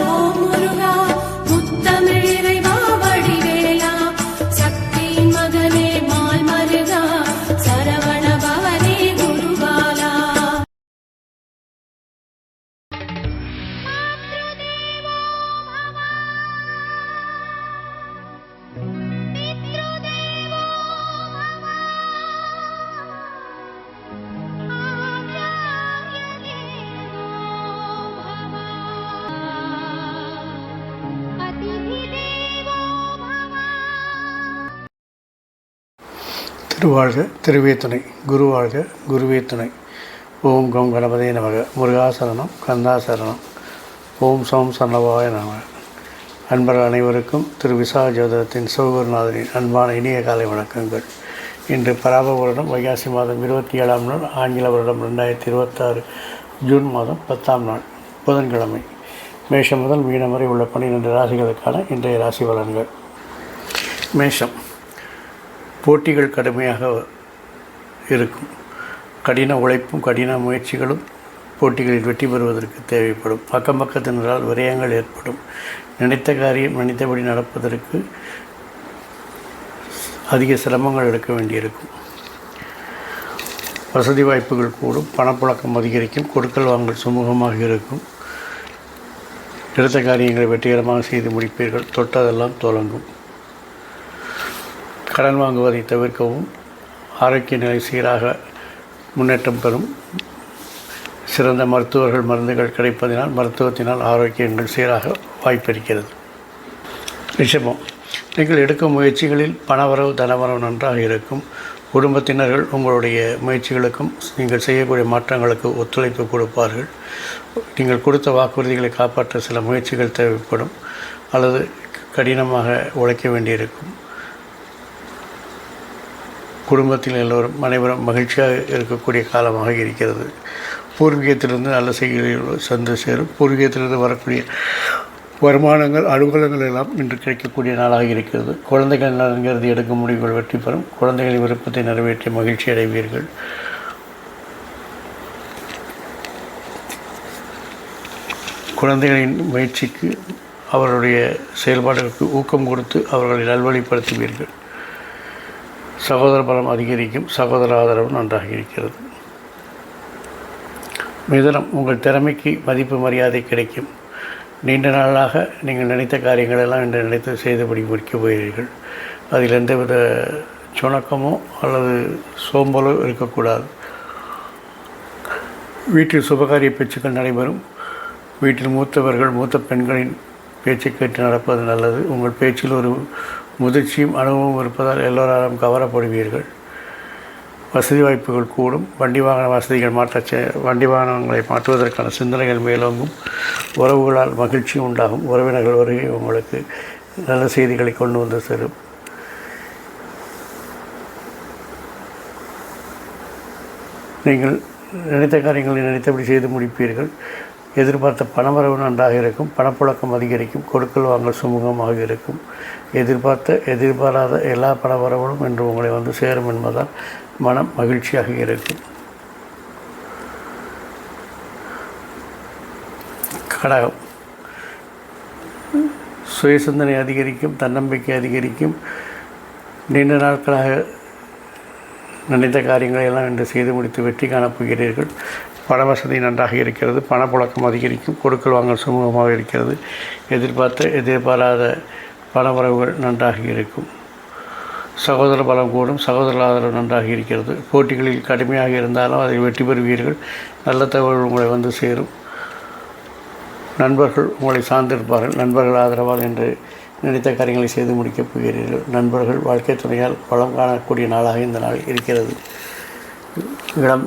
ஓம் முருகா முத்தமிழ் இறைவா வடிவேலா சக்தியின் மகனே மால் மருகா சரவண பவனே குருபாலா. திருவாழ்க திருவே துணை, குருவாழ்க குருவே துணை. ஓம் கம் கணபதே நமக. முருகாசரணம், கந்தாசரணம். ஓம் சோம் சரணவாய நமக. அன்பர்கள் அனைவருக்கும் திரு விசா ஜோதிடத்தின் சிவகுருநாதனின் அன்பான இனிய காலை வணக்கங்கள். இன்று பராப வருடம் வைகாசி மாதம் 27ஆம் நாள், ஆங்கில வருடம் 2026 ஜூன் மாதம் 10ஆம் நாள், புதன்கிழமை. மேஷம் முதல் மீனம் வரை உள்ள 12 ராசிகளுக்கான இன்றைய ராசி பலன்கள். மேஷம். போட்டிகள் கடுமையாக இருக்கும். கடின உழைப்பும் கடின முயற்சிகளும் போட்டிகளில் வெற்றி பெறுவதற்கு தேவைப்படும். பக்கம் பக்கத்தினரால் விரயங்கள் ஏற்படும். நினைத்த காரியம் நினைத்தபடி நடப்பதற்கு அதிக சிரமங்கள் எடுக்க வேண்டியிருக்கும். வசதி வாய்ப்புகள் கூடும். பணப்புழக்கம் அதிகரிக்கும். கொடுக்கல் வாங்கல் சுமூகமாக இருக்கும். எடுத்த காரியங்களை வெற்றிகரமாக செய்து முடிப்பீர்கள். தொட்டதெல்லாம் தொடங்கும். கடன் வாங்குவதை தவிர்க்கவும். ஆரோக்கிய நிலை சீராக முன்னேற்றம் பெறும். சிறந்த மருத்துவர்கள் மருந்துகள் கிடைப்பதினால் மருத்துவத்தினால் ஆரோக்கியங்கள் சீராக வாய்ப்பிருக்கிறது. ரிஷபம். நீங்கள் எடுக்கும் முயற்சிகளில் பணவரவு தனவரவு நன்றாக இருக்கும். குடும்பத்தினர்கள் உங்களுடைய முயற்சிகளுக்கும் நீங்கள் செய்யக்கூடிய மாற்றங்களுக்கு ஒத்துழைப்பு கொடுப்பார்கள். நீங்கள் கொடுத்த வாக்குறுதிகளை காப்பாற்ற சில முயற்சிகள் தேவைப்படும் அல்லது கடினமாக உழைக்க வேண்டியிருக்கும். குடும்பத்தில் எல்லோரும் அனைவரும் மகிழ்ச்சியாக இருக்கக்கூடிய காலமாக இருக்கிறது. பூர்வீகத்திலிருந்து நல்ல செய்திகள் சந்து சேரும். பூர்வீகத்திலிருந்து வரக்கூடிய வருமானங்கள் அலுவலகங்கள் எல்லாம் இன்று கிடைக்கக்கூடிய நாளாக இருக்கிறது. குழந்தைகள் நலன்கிறது எடுக்கும் முடிவுகள் வெற்றி பெறும். குழந்தைகளின் விருப்பத்தை நிறைவேற்றி மகிழ்ச்சி அடைவீர்கள். குழந்தைகளின் முயற்சிக்கு அவருடைய செயல்பாடுகளுக்கு ஊக்கம் கொடுத்து அவர்களை நல்வழிப்படுத்துவீர்கள். சகோதர பலம் அதிகரிக்கும். சகோதர ஆதரவு நன்றாக இருக்கிறது. மிதுனம். உங்கள் திறமைக்கு மதிப்பு மரியாதை கிடைக்கும். நீண்ட நாளாக நீங்கள் நினைத்த காரியங்களெல்லாம் இன்று நினைத்து செய்தபடி முடிக்கப் போகிறீர்கள். அதில் எந்தவித சுணக்கமோ அல்லது சோம்பலோ இருக்கக்கூடாது. வீட்டில் சுபகாரிய பேச்சுக்கள் நடைபெறும். வீட்டில் மூத்த பெண்களின் பேச்சை கேட்டு நடப்பது நல்லது. உங்கள் பேச்சில் ஒரு முதிர்ச்சியும் அனுபவம் இருப்பதால் எல்லோராலும் கவரப்படுவீர்கள். வசதி வாய்ப்புகள் கூடும். வண்டி வாகனங்களை மாற்றுவதற்கான சிந்தனைகள் மேலோங்கும். உறவுகளால் மகிழ்ச்சி உண்டாகும். உறவினர்கள் வருகை உங்களுக்கு நல்ல செய்திகளை கொண்டு வந்து சேரும். நீங்கள் நினைத்த காரியங்களை நினைத்தபடி செய்து முடிப்பீர்கள். எதிர்பார்த்த பணவரவு நன்றாக இருக்கும். பணப்புழக்கம் அதிகரிக்கும். கொடுக்கல் வாங்கல் சுமூகமாக இருக்கும். எதிர்பாராத எல்லா பணவரவுகளும் இன்று உங்களை வந்து சேரும் என்பதால் மனம் மகிழ்ச்சியாக இருக்கும். கடகம். சுய சிந்தனை அதிகரிக்கும். தன்னம்பிக்கை அதிகரிக்கும். நீண்ட நாட்களாக நினைத்த காரியங்களை எல்லாம் இன்று செய்து முடித்து வெற்றி காணப்போகிறீர்கள். பண வசதி நன்றாக இருக்கிறது. பணப்புழக்கம் அதிகரிக்கும். கொடுக்கல் வாங்கல் சுமூகமாக இருக்கிறது. எதிர்பாராத பணவரவுகள் நன்றாக இருக்கும். சகோதர பலம் கூடும். சகோதர ஆதரவு நன்றாக இருக்கிறது. போட்டிகளில் கடுமையாக இருந்தாலும் அதை வெற்றி பெறுவீர்கள். நல்ல தகவல் உங்களை வந்து சேரும். நண்பர்கள் உங்களை சார்ந்திருப்பார்கள். நண்பர்கள் ஆதரவால் என்று நினைத்த காரியங்களை செய்து முடிக்கப் போகிறீர்கள். நண்பர்கள் வாழ்க்கை துணையால் வளம் காணக்கூடிய நாளாக இந்த நாள் இருக்கிறது. இளம்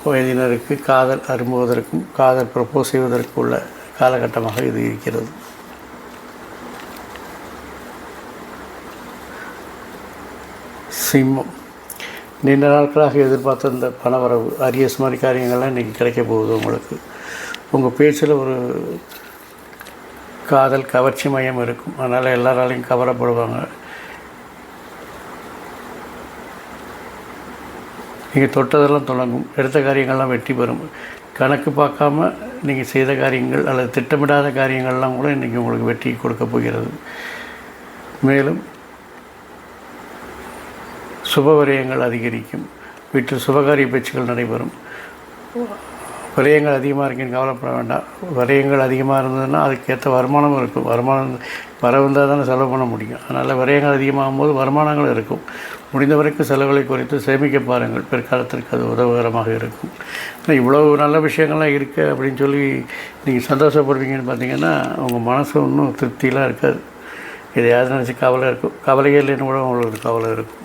வயதினருக்கு காதல் அரும்புவதற்கும் காதல் ப்ரப்போஸ் செய்வதற்கு உள்ள காலகட்டமாக இது இருக்கிறது. சிம்மம். நீண்ட நாட்களாக எதிர்பார்த்த இந்த பணவரவு அரியஸ் மாதிரி காரியங்கள்லாம் இன்றைக்கி கிடைக்க போகுது உங்களுக்கு. உங்கள் பேச்சில் ஒரு காதல் கவர்ச்சி மையம் இருக்கும். அதனால் எல்லாராலையும் கவரப்படுவாங்க. நீங்கள் தொட்டதெல்லாம் தொடங்கும். எடுத்த காரியங்கள்லாம் வெற்றி பெறும். கணக்கு பார்க்காம நீங்கள் செய்த காரியங்கள் அல்லது திட்டமிடாத காரியங்கள்லாம் கூட இன்றைக்கி உங்களுக்கு வெற்றி கொடுக்க போகிறது. மேலும் சுப விரயங்கள் அதிகரிக்கும். வீட்டில் சுபகாரிய பேச்சுகள் நடைபெறும். விரயங்கள் அதிகமாக இருக்குன்னு கவலைப்பட வேண்டாம். விரயங்கள் அதிகமாக இருந்ததுன்னா அதுக்கேற்ற வருமானமும் இருக்கும். வருமானம் வர வந்தால் தானே செலவு பண்ண முடியும். அதனால் விரயங்கள் அதிகமாகும் போது வருமானங்கள் இருக்கும். முடிந்த வரைக்கும் செலவுகளை குறைத்து சேமிக்க பாருங்கள். பிற்காலத்திற்கு அது உதவிகரமாக இருக்கும். இவ்வளவு நல்ல விஷயங்கள்லாம் இருக்குது அப்படின்னு சொல்லி நீங்கள் சந்தோஷப்படுவீங்கன்னு பார்த்தீங்கன்னா உங்கள் மனசு ஒன்றும் திருப்தியெலாம் இருக்காது. எதையாவது நினச்சி கவலை இருக்கும். கவலையே இல்லைன்னு கூட உங்களுக்கு கவலை இருக்கும்.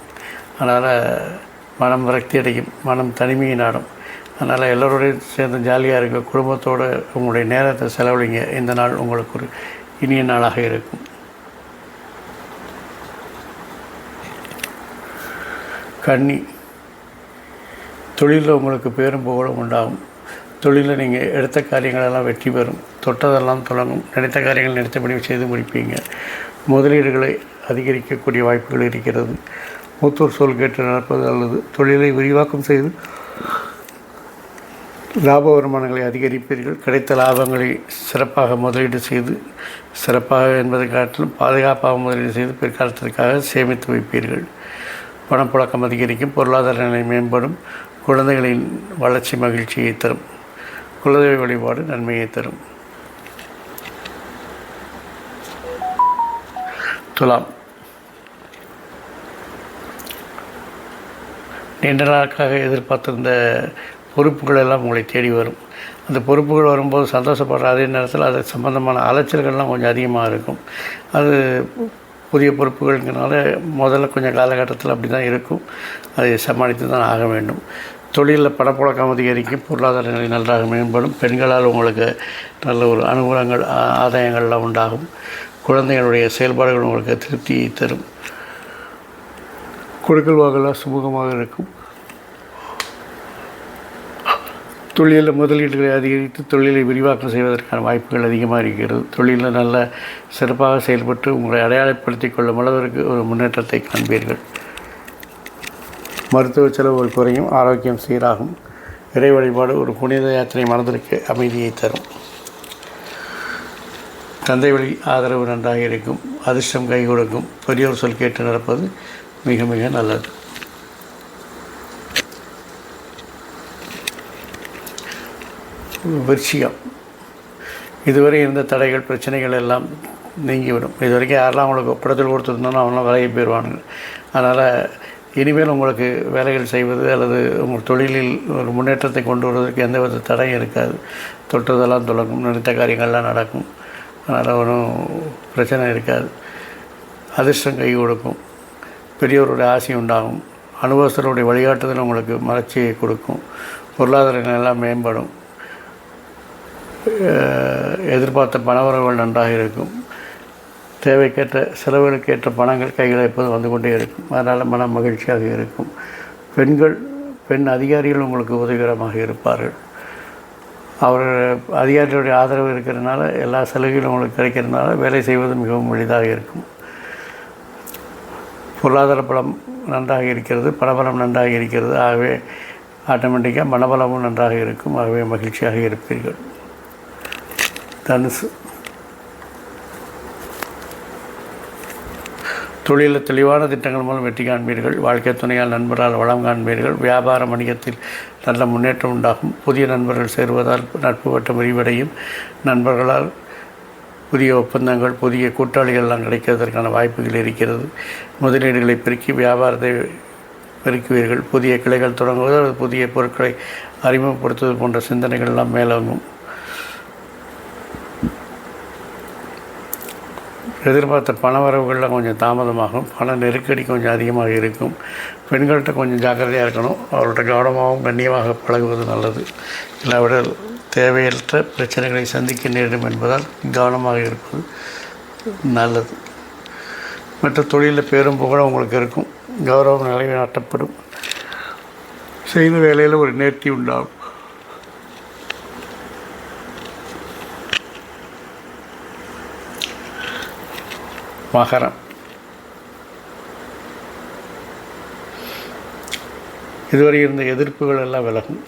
அதனால் மனம் விரக்தி அடையும். மனம் தனிமையை நாடும். அதனால் எல்லோருடையும் சேர்ந்து ஜாலியாக இருக்க, குடும்பத்தோடு உங்களுடைய நேரத்தை செலவழிங்க. இந்த நாள் உங்களுக்கு ஒரு இனிய நாளாக இருக்கும். கன்னி, தொழிலில் உங்களுக்கு பேரும் புகழும் உண்டாகும். தொழிலில் நீங்கள் எடுத்த காரியங்களெல்லாம் வெற்றி பெறும். தொட்டதெல்லாம் தொடங்கும். நினைத்த காரியங்கள் நினைத்தபடி செய்து முடிப்பீங்க. முதலீடுகளை அதிகரிக்கக்கூடிய வாய்ப்புகள் இருக்கிறது. மூத்தோர் சொல் கேட்டு நடப்பது அல்லது தொழிலை விரிவாக்கம் செய்து லாப வருமானங்களை அதிகரிப்பீர்கள். கிடைத்த லாபங்களை சிறப்பாக முதலீடு செய்து, சிறப்பாக என்பதை காட்டிலும் பாதுகாப்பாக முதலீடு செய்து பிற்காலத்திற்காக சேமித்து வைப்பீர்கள். பணப்புழக்கம் அதிகரிக்கும். பொருளாதார நிலை மேம்படும். குழந்தைகளின் வளர்ச்சி மகிழ்ச்சியை தரும். குலதெய்வ வழிபாடு நன்மையை தரும். துலாம், நீண்ட நாட்காக எதிர்பார்த்திருந்த பொறுப்புகள் எல்லாம் உங்களை தேடி வரும். அந்த பொறுப்புகள் வரும்போது சந்தோஷப்படுற அதே நேரத்தில் அது சம்பந்தமான அலைச்சல்கள்லாம் கொஞ்சம் அதிகமாக இருக்கும். அது புதிய பொறுப்புகள்ங்கிறனால முதல்ல கொஞ்சம் காலகட்டத்தில் அப்படி தான் இருக்கும். அதை சமாளித்து தான் ஆக வேண்டும். தொழிலில் பணப்புழக்கம் அதிகரிக்கும். பொருளாதார நிலை நன்றாக மேம்படும். பெண்களால் உங்களுக்கு நல்ல ஒரு அனுகூலங்கள் ஆதாயங்கள்லாம் உண்டாகும். குழந்தைகளுடைய செயல்பாடுகள் உங்களுக்கு திருப்தியை தரும். கொடுக்கல் வாங்கலாம் சுமூகமாக இருக்கும். தொழிலில் முதலீடுகளை அதிகரித்து தொழிலை விரிவாக்கம் செய்வதற்கான வாய்ப்புகள் அதிகமாக இருக்கிறது. தொழிலில் நல்ல சிறப்பாக செயல்பட்டு உங்களை அடையாளப்படுத்திக் கொள்ளும் அளவிற்கு ஒரு முன்னேற்றத்தை காண்பீர்கள். மருத்துவ செலவுகள் குறையும். ஆரோக்கியம் சீராகும். இறை வழிபாடு ஒரு புனித யாத்திரை மனதிற்கு அமைதியை தரும். தந்தை வழி ஆதரவு நன்றாக இருக்கும். அதிர்ஷ்டம் கை கொடுக்கும். பெரியோர் சொல் கேட்டு நடப்பது மிக மிக நல்லது. விருச்சிகம், இதுவரை இருந்த தடைகள் பிரச்சனைகள் எல்லாம் நீங்கிவிடும். இது வரைக்கும் யாரெல்லாம் உங்களுக்கு ஒப்படத்தில் கொடுத்துருந்தோன்னா அவங்களாம் விலகி போயிடுவானுங்க. அதனால் இனிமேல் உங்களுக்கு வேலைகள் செய்வது அல்லது உங்கள் தொழிலில் ஒரு முன்னேற்றத்தை கொண்டு வருவதற்கு எந்தவித தடையும் இருக்காது. தொட்டதெல்லாம் தொடங்கும். நினைத்த காரியங்கள்லாம் நடக்கும். அதனால் ஒன்றும் பிரச்சனை இருக்காது. அதிர்ஷ்டம் கை கொடுக்கும். பெரியோருடைய ஆசை உண்டாகும். அனுபவஸ்தருடைய வழிகாட்டுதல் உங்களுக்கு மலர்ச்சியை கொடுக்கும். பொருளாதார எல்லாம் மேம்படும். எதிர்பார்த்த பணவரவுகள் நன்றாக இருக்கும். தேவைக்கேற்ற செலவுகளுக்கேற்ற பணங்கள் கையில் எப்போது வந்து கொண்டே இருக்கும். அதனால் மன மகிழ்ச்சியாக இருக்கும். பெண் அதிகாரிகள் உங்களுக்கு உதவிகரமாக இருப்பார்கள். அவர் அதிகாரிகளுடைய ஆதரவு இருக்கிறதுனால எல்லா சலுகைகளும் உங்களுக்கு கிடைக்கிறதுனால வேலை செய்வது மிகவும் எளிதாக இருக்கும். பொருளாதார பலம் நன்றாக இருக்கிறது. பணபலம் நன்றாக இருக்கிறது. ஆகவே ஆட்டோமேட்டிக்காக மனபலமும் நன்றாக இருக்கும். ஆகவே மகிழ்ச்சியாக இருப்பீர்கள். தனுசு, தொழிலில் தெளிவான திட்டங்கள் மூலம் வெற்றி காண்பீர்கள். வாழ்க்கை துணையால் நண்பரால் வளம் காண்பீர்கள். வியாபார வணிகத்தில் நல்ல முன்னேற்றம் உண்டாகும். புதிய நண்பர்கள் சேருவதால் நட்பு வட்டம் விரிவடையும். நண்பர்களால் புதிய ஒப்பந்தங்கள், புதிய கூட்டாளிகள்லாம் கிடைக்கிறதற்கான வாய்ப்புகள் இருக்கிறது. முதலீடுகளை பெருக்கி வியாபாரத்தை பெருக்குவீர்கள். புதிய கிளைகள் தொடங்குவது அல்லது புதிய பொருட்களை அறிமுகப்படுத்துவது போன்ற சிந்தனைகள்லாம் மேலோங்கும். எதிர்பார்த்த பண வரவுகள்லாம் கொஞ்சம் தாமதமாகும். பண நெருக்கடி கொஞ்சம் அதிகமாக இருக்கும். பெண்கள்கிட்ட கொஞ்சம் ஜாக்கிரதையாக இருக்கணும். அவர்கிட்ட கவனமாகவும் கண்ணியமாக பழகுவது நல்லது. இல்லாவிட தேவையற்ற பிரச்சனைகளை சந்திக்க நேரிடும் என்பதால் கவனமாக இருப்பது நல்லது. மற்ற தொழிலில் பேரும் புகழும் உங்களுக்கு இருக்கும். கௌரவம் நிலைநாட்டப்படும். செய்த வேலையில் ஒரு நேர்த்தி உண்டாகும். மகரம், இதுவரை இருந்த எதிர்ப்புகள் எல்லாம் விலகும்.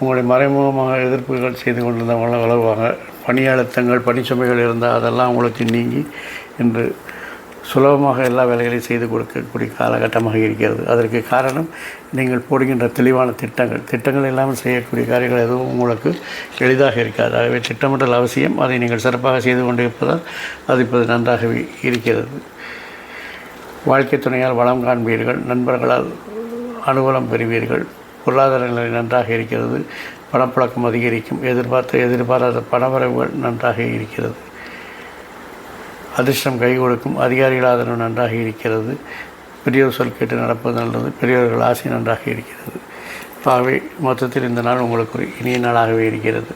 உங்களுடைய மறைமுகமாக எதிர்ப்புகள் செய்து கொண்டிருந்தவங்களாம் விலகுவாங்க. பணி அழுத்தங்கள், பணிச்சுமைகள் இருந்தால் அதெல்லாம் உங்களுக்கு நீங்கி இன்று சுலபமாக எல்லா வேலைகளையும் செய்து கொடுக்கக்கூடிய காலகட்டமாக இருக்கிறது. அதற்கு காரணம் நீங்கள் போடுகின்ற தெளிவான திட்டங்கள் இல்லாமல் செய்யக்கூடிய காரியங்கள் எதுவும் உங்களுக்கு எளிதாக இருக்காது. ஆகவே திட்டமிடல் அவசியம். அதை நீங்கள் சிறப்பாக செய்து கொண்டு இருப்பதால் அது இப்போது நன்றாகவே இருக்கிறது. வாழ்க்கை துணையால் வளம் காண்பீர்கள். நண்பர்களால் அனுகூலம் பெறுவீர்கள். பொருளாதார நிலை நன்றாக இருக்கிறது. பணப்புழக்கம் அதிகரிக்கும். எதிர்பாராத பணவரவுகள் நன்றாக இருக்கிறது. அதிர்ஷ்டம் கை கொடுக்கும். அதிகாரிகள் ஆதரவு நன்றாக இருக்கிறது. பெரியோர் சொல் கேட்டு நடப்பது நல்லது. பெரியோர்கள் ஆசை நன்றாக இருக்கிறது. ஆகவே மொத்தத்தில் இந்த நாள் உங்களுக்கு ஒரு இனிய நாளாகவே இருக்கிறது.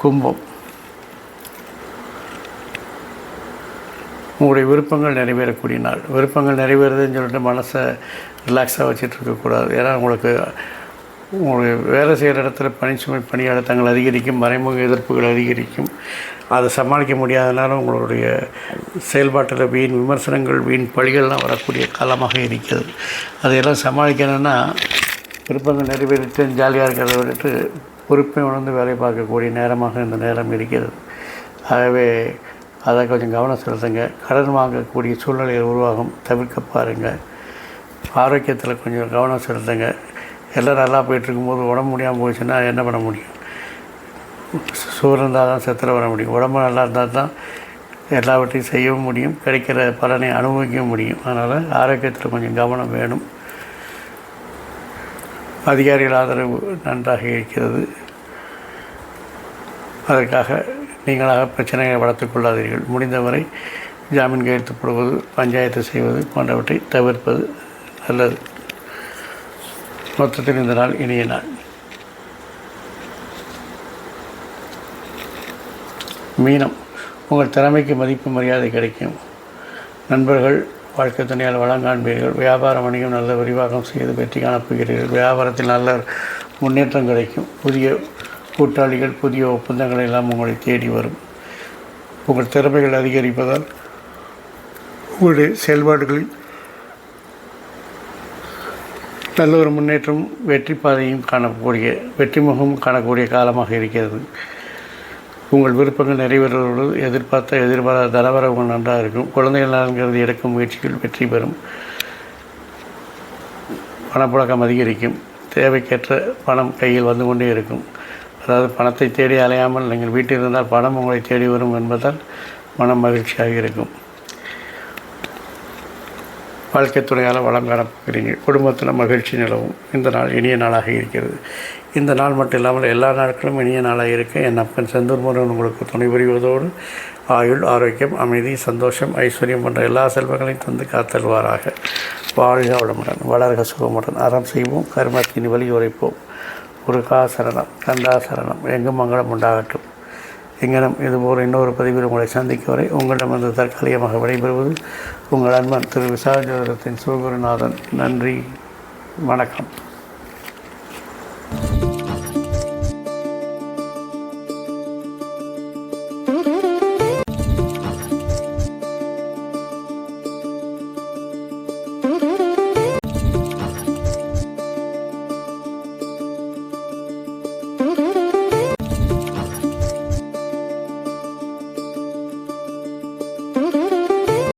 கும்பம், உங்களுடைய விருப்பங்கள் நிறைவேறக்கூடிய நாள். விருப்பங்கள் நிறைவேறுதுன்னு சொல்லிட்டு மனசை ரிலாக்ஸாக வச்சுட்டு இருக்கக்கூடாது. ஏன்னா உங்களுக்கு வேலை செய்கிற இடத்துல பணிச்சுமை, பணி அழுத்தங்கள் அதிகரிக்கும். மறைமுக எதிர்ப்புகள் அதிகரிக்கும். அதை சமாளிக்க முடியாதனால உங்களுடைய செயல்பாட்டில் வீண் விமர்சனங்கள், வீண் பழிகள்லாம் வரக்கூடிய காலமாக இருக்கிறது. அதையெல்லாம் சமாளிக்கணும்னா விருப்பங்கள் நிறைவேறிட்டு ஜாலியாக இருக்கிறத விட்டுட்டு பொறுப்பை உணர்ந்து வேலை பார்க்கக்கூடிய நேரமாக இந்த நேரம் இருக்கிறது. ஆகவே அதை கொஞ்சம் கவனம் செலுத்துங்க. கடன் வாங்கக்கூடிய சூழ்நிலைகள் உருவாகும், தவிர்க்க பாருங்கள். ஆரோக்கியத்தில் கொஞ்சம் கவனம் செலுத்துங்க. எல்லாம் நல்லா போயிட்டுருக்கும்போது உடம்பு முடியாமல் போயிடுச்சுன்னா என்ன பண்ண முடியும்? சுவர் இருந்தால் தான் செத்தில் வர முடியும். உடம்பு நல்லா இருந்தால் தான் எல்லாவற்றையும் செய்யவும் முடியும், கிடைக்கிற பலனை அனுபவிக்கவும் முடியும். அதனால் ஆரோக்கியத்தில் கொஞ்சம் கவனம் வேணும். அதிகாரிகள் ஆதரவு நன்றாக இருக்கிறது. அதற்காக நீங்களாக பிரச்சனைகளை வளர்த்துக் கொள்ளாதீர்கள். முடிந்தவரை ஜாமீன் கையெழுத்து போடுவது, பஞ்சாயத்து செய்வது போன்றவற்றை தவிர்ப்பது நல்லது. மொத்தத்தில் இந்த நாள் இனிய நாள். மீனம், உங்கள் திறமைக்கு மதிப்பு மரியாதை கிடைக்கும். நண்பர்கள் வாழ்க்கை துணையால் வளம் காண்பீர்கள். வியாபார வணிகம் நல்ல விரிவாக்கம் செய்து வெற்றி காணப்போகிறீர்கள். வியாபாரத்தில் நல்ல முன்னேற்றம் கிடைக்கும். புதிய கூட்டாளிகள், புதிய ஒப்பந்தங்கள் எல்லாம் உங்களை தேடி வரும். உங்கள் திறமைகள் அதிகரிப்பதால் உங்களுடைய செயல்பாடுகளில் நல்ல ஒரு முன்னேற்றம், வெற்றி பாதையும் வெற்றி முகமும் காணக்கூடிய காலமாக இருக்கிறது. உங்கள் விருப்பங்கள் நிறைவேறுவதோடு எதிர்பாராத தனவரவுகள் நன்றாக இருக்கும். குழந்தைகள் நலன்கிறது எடுக்கும் முயற்சிகள் வெற்றி பெறும். பணப்புழக்கம் அதிகரிக்கும். தேவைக்கேற்ற பணம் கையில் வந்து கொண்டே இருக்கும். அதாவது பணத்தை தேடி அலையாமல் நீங்கள் வீட்டில் இருந்தால் பணம் உங்களை தேடி வரும் என்பதால் மனம் மகிழ்ச்சியாக இருக்கும். வாழ்க்கை துணையால் வளம் காணப்போகிறீங்க. குடும்பத்தில் மகிழ்ச்சி நிலவும். இந்த நாள் இனிய நாளாக இருக்கிறது. இந்த நாள் மட்டும் இல்லாமல் எல்லா நாட்களும் இனிய நாளாக இருக்க என் அப்பன் செந்தூர் முருகன் உங்களுக்கு துணை புரிவதோடு ஆயுள், ஆரோக்கியம், அமைதி, சந்தோஷம், ஐஸ்வர்யம் போன்ற எல்லா செல்வங்களையும் தந்து காத்தல்வாராக. வாழ்க வளமுடன், வளர்க சுகமுடன். அறம் செய்வோம், கர்மத்தின் வழி உரைப்போம். முருகாசரணம், கந்தாசரணம், எங்கும் மங்களம் உண்டாகட்டும். எங்கனம் இதுபோல் இன்னொரு பதிவில் உங்களை சந்திக்கும் வரை உங்களிடமிருந்து தற்காலிகமாக விடைபெறுவது உங்கள் அன்பன் திரு விசாஜோதரத்தின் சிவகுருநாதன். நன்றி, வணக்கம்.